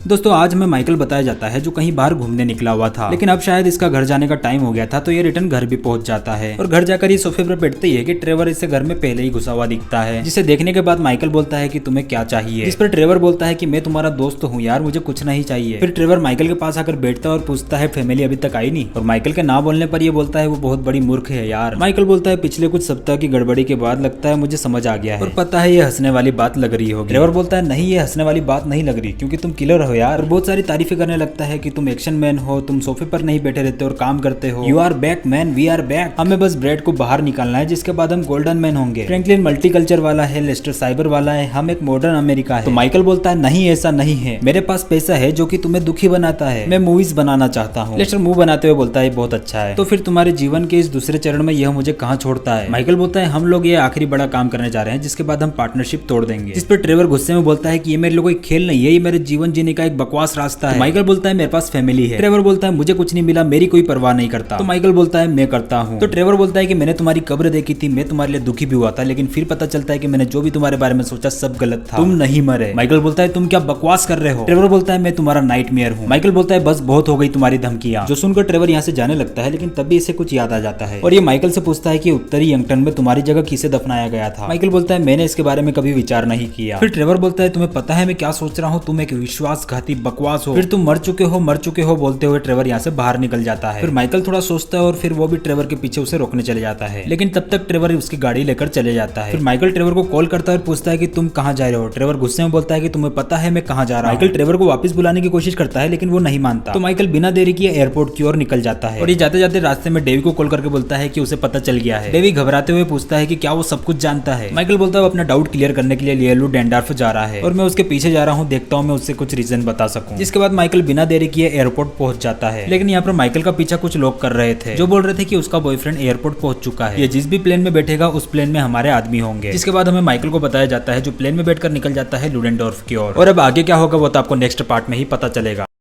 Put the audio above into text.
दोस्तों आज हमें माइकल बताया जाता है जो कहीं बाहर घूमने निकला हुआ था, लेकिन अब शायद इसका घर जाने का टाइम हो गया था, तो ये रिटर्न घर भी पहुंच जाता है और घर जाकर ये सोफे पर बैठते ही है कि ट्रेवर इसे घर में पहले ही घुसा हुआ दिखता है, जिसे देखने के बाद माइकल बोलता है कि तुम्हें क्या चाहिए, जिस पर ट्रेवर बोलता है कि मैं तुम्हारा दोस्त हूँ यार, मुझे कुछ नहीं चाहिए। फिर ट्रेवर माइकल के पास आकर बैठता है और पूछता है फैमिली अभी तक आई नहीं, और माइकल के ना बोलने पर ये बोलता है वो बहुत बड़ी मूर्ख है यार। माइकल बोलता है पिछले कुछ सप्ताह की गड़बड़ी के बाद लगता है मुझे समझ आ गया है और पता है ये हंसने वाली बात लग रही होगी। ट्रेवर बोलता है नहीं ये हंसने वाली बात नहीं लग रही, क्योंकि तुम किलर हो यार, और बहुत सारी तारीफें करने लगता है कि तुम एक्शन मैन हो, तुम सोफे पर नहीं बैठे रहते और काम करते हो। You are back man, we are back, हमें बस ब्रेड को बाहर निकालना है जिसके बाद हम गोल्डन मैन होंगे। फ्रैंकलिन मल्टीकल्चर वाला है, लेस्टर साइबर वाला है, हम एक मॉडर्न अमेरिका है। तो माइकल बोलता है नहीं ऐसा नहीं है, मेरे पास पैसा है जो कि तुम्हें दुखी बनाता है, मैं मूवीज बनाना चाहता हूँ। लेस्टर मुंह बनाते हुए बोलता है बहुत अच्छा है, तो फिर तुम्हारे जीवन के इस दूसरे चरण में यह मुझे कहाँ छोड़ता है। माइकल बोलता है हम लोग ये आखिरी बड़ा काम करने जा रहे हैं जिसके बाद हम पार्टनरशिप तोड़ देंगे, जिस पर ट्रेवर गुस्से में बोलता है कि ये मेरे लिए कोई खेल नहीं है, ये मेरे जीवन जीने का एक बकवास रास्ता है। माइकल बोलता है मेरे पास फैमिली है। ट्रेवर बोलता है मुझे कुछ नहीं मिला, मेरी कोई परवाह नहीं करता। तो माइकल बोलता है मैं करता हूँ। तो ट्रेवर बोलता है कि मैंने तुम्हारी कब्र देखी थी, मैं तुम्हारे लिए दुखी भी हुआ था, लेकिन फिर पता चलता है कि मैंने जो भी तुम्हारे बारे में सोचा सब गलत था, तुम नहीं मरे। माइकल बोलता है तुम क्या बकवास कर रहे हो। ट्रेवर बोलता है मैं तुम्हारा नाइटमेयर हूँ। माइकल बोलता है बस बहुत हो गई तुम्हारी धमकियां, जो सुनकर ट्रेवर यहाँ से जाने लगता है, लेकिन तभी इसे कुछ याद आ जाता है और ये माइकल से पूछता है कि उत्तरी यंगटन में तुम्हारी जगह किसे दफनाया गया था। माइकल बोलता है मैंने इसके बारे में कभी विचार नहीं किया। फिर ट्रेवर बोलता है तुम्हें पता है मैं क्या सोच रहा हूँ, तुम एक विश्वासघाती बकवास हो, फिर तुम मर चुके हो बोलते हुए ट्रेवर यहाँ से बाहर निकल जाता है। फिर माइकल थोड़ा सोचता है और फिर वो भी ट्रेवर के पीछे उसे रोकने चले जाता है, लेकिन तब तक ट्रेवर उसकी गाड़ी लेकर चले जाता है। फिर माइकल ट्रेवर को कॉल करता है और पूछता है कि तुम कहाँ जा रहे हो। ट्रेवर गुस्से में बोलता है कि तुम्हें पता है मैं कहाँ जा रहा हूँ। माइकल ट्रेवर को वापस बुलाने की कोशिश करता है, लेकिन वो नहीं मानता। तो माइकल बिना देरी किए एयरपोर्ट की ओर निकल जाता है और ये जाते जाते रास्ते में डेवी को कॉल करके बोलता है कि उसे पता चल गया है। डेवी घबराते हुए पूछता है कि क्या वो सब कुछ जानता है। माइकल बोलता है वो अपना डाउट क्लियर करने के लिए लियलू डेंडार्फ जा रहा है और मैं उसके पीछे जा रहा हूँ, देखता हूँ मैं उससे कुछ रीजन बता सकूं। जिसके बाद माइकल बिना देरी किए एयरपोर्ट पहुंच जाता है, लेकिन यहाँ पर माइकल का पीछा कुछ लोग कर रहे थे जो बोल रहे थे कि उसका बॉयफ्रेंड एयरपोर्ट पहुंच चुका है, ये जिस भी प्लेन में बैठेगा उस प्लेन में हमारे आदमी होंगे। जिसके बाद हमें माइकल को बताया जाता है जो प्लेन में बैठकर निकल जाता है लुडेनडॉर्फ की ओर। और अब आगे क्या होगा वो तो आपको नेक्स्ट पार्ट में ही पता चलेगा।